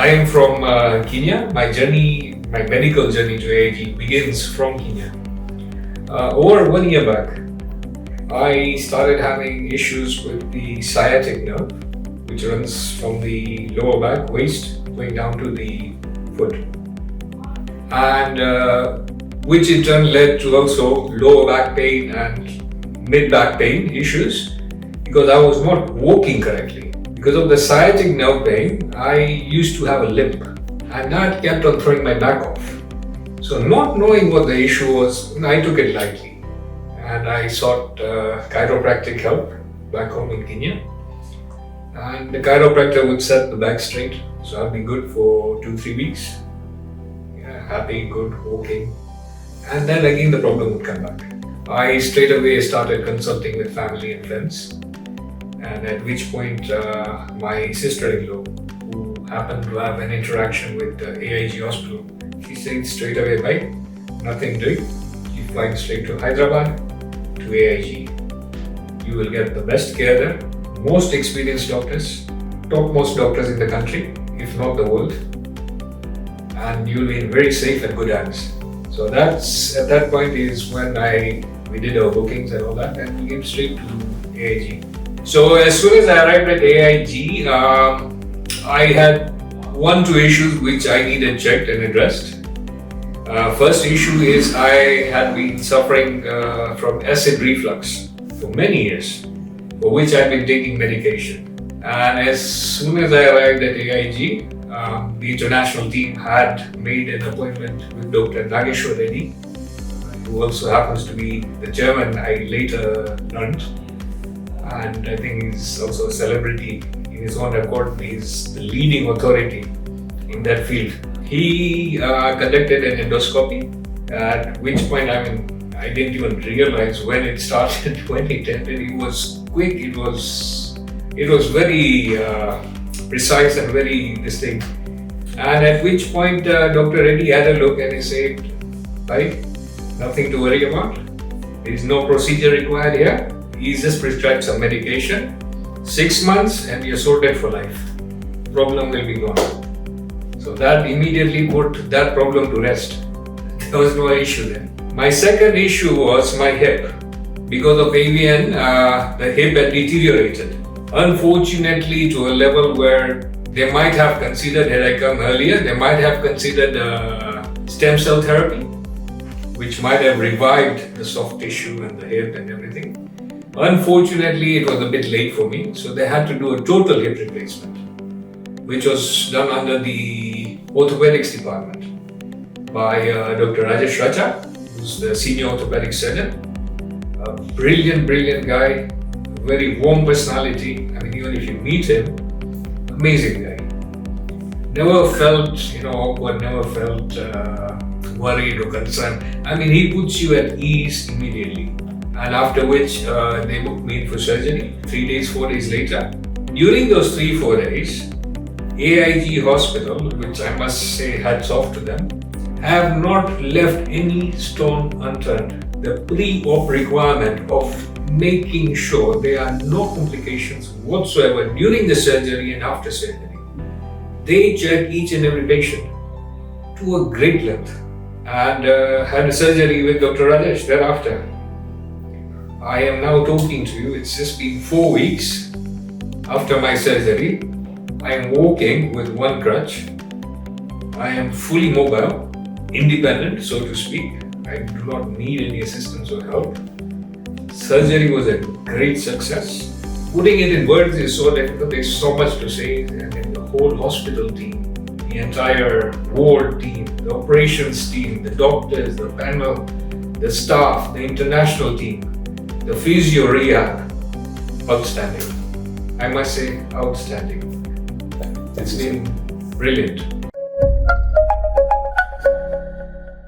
I am from Kenya. My medical journey to AIG begins from Kenya. Over 1 year back, I started having issues with the sciatic nerve, which runs from the lower back, waist, going down to the foot. And which in turn led to also lower back pain and mid back pain issues, because I was not walking correctly. Because of the sciatic nerve pain, I used to have a limp, and that kept on throwing my back off. So not knowing what the issue was, I took it lightly, and I sought chiropractic help back home in Kenya. And the chiropractor would set the back straight, so I'd be good for 2-3 weeks. Happy, good, walking. And then again the problem would come back. I straight away started consulting with family and friends. And at which point my sister-in-law, who happened to have an interaction with the AIG Hospital, she said straight away, bye, nothing doing. You flying straight to Hyderabad, to AIG. You will get the best care there, most experienced doctors, topmost doctors in the country, if not the world. And you'll be in very safe and good hands. So that's, at that point is when we did our bookings and all that, and we came straight to AIG. So as soon as I arrived at AIG, I had 1-2 issues which I needed checked and addressed. First issue is I had been suffering from acid reflux for many years, for which I've been taking medication. And as soon as I arrived at AIG, the international team had made an appointment with Dr. Reddy, who also happens to be the German I later learned. And I think he's also a celebrity in his own accord. He's the leading authority in that field. He conducted an endoscopy, at which point, I didn't even realize when it started, when it ended. It was quick, it was very precise and very distinct. And at which point Dr. Reddy had a look and he said, right, nothing to worry about. There is no procedure required here. He's just prescribed some medication, 6 months and you're sorted for life. Problem will be gone. So that immediately put that problem to rest. There was no issue then. My second issue was my hip. Because of avian, the hip had deteriorated. Unfortunately, to a level where they might have considered, had I come earlier, they might have considered stem cell therapy, which might have revived the soft tissue and the hip and everything. Unfortunately, it was a bit late for me, so they had to do a total hip replacement, which was done under the orthopedics department by Dr. Rajesh, Raccha, who's the senior orthopedic surgeon. A brilliant guy, very warm personality. Even if you meet him, amazing guy. Never felt, awkward, never felt worried or concerned. He puts you at ease immediately. And after which they booked me in for surgery 3 days, 4 days later. During those 3-4 days, AIG Hospital, which I must say hats off to them, have not left any stone unturned. The pre-op requirement of making sure there are no complications whatsoever during the surgery and after surgery. They check each and every patient to a great length, and had a surgery with Dr. Rajesh thereafter. I am now talking to you, it's just been 4 weeks after my surgery. I am walking with one crutch. I am fully mobile, independent, so to speak. I do not need any assistance or help. Surgery was a great success. Putting it in words is so difficult, there's so much to say. The whole hospital team, the entire ward team, the operations team, the doctors, the panel, the staff, the international team, the physio rehab, outstanding. I must say, outstanding. It's been brilliant.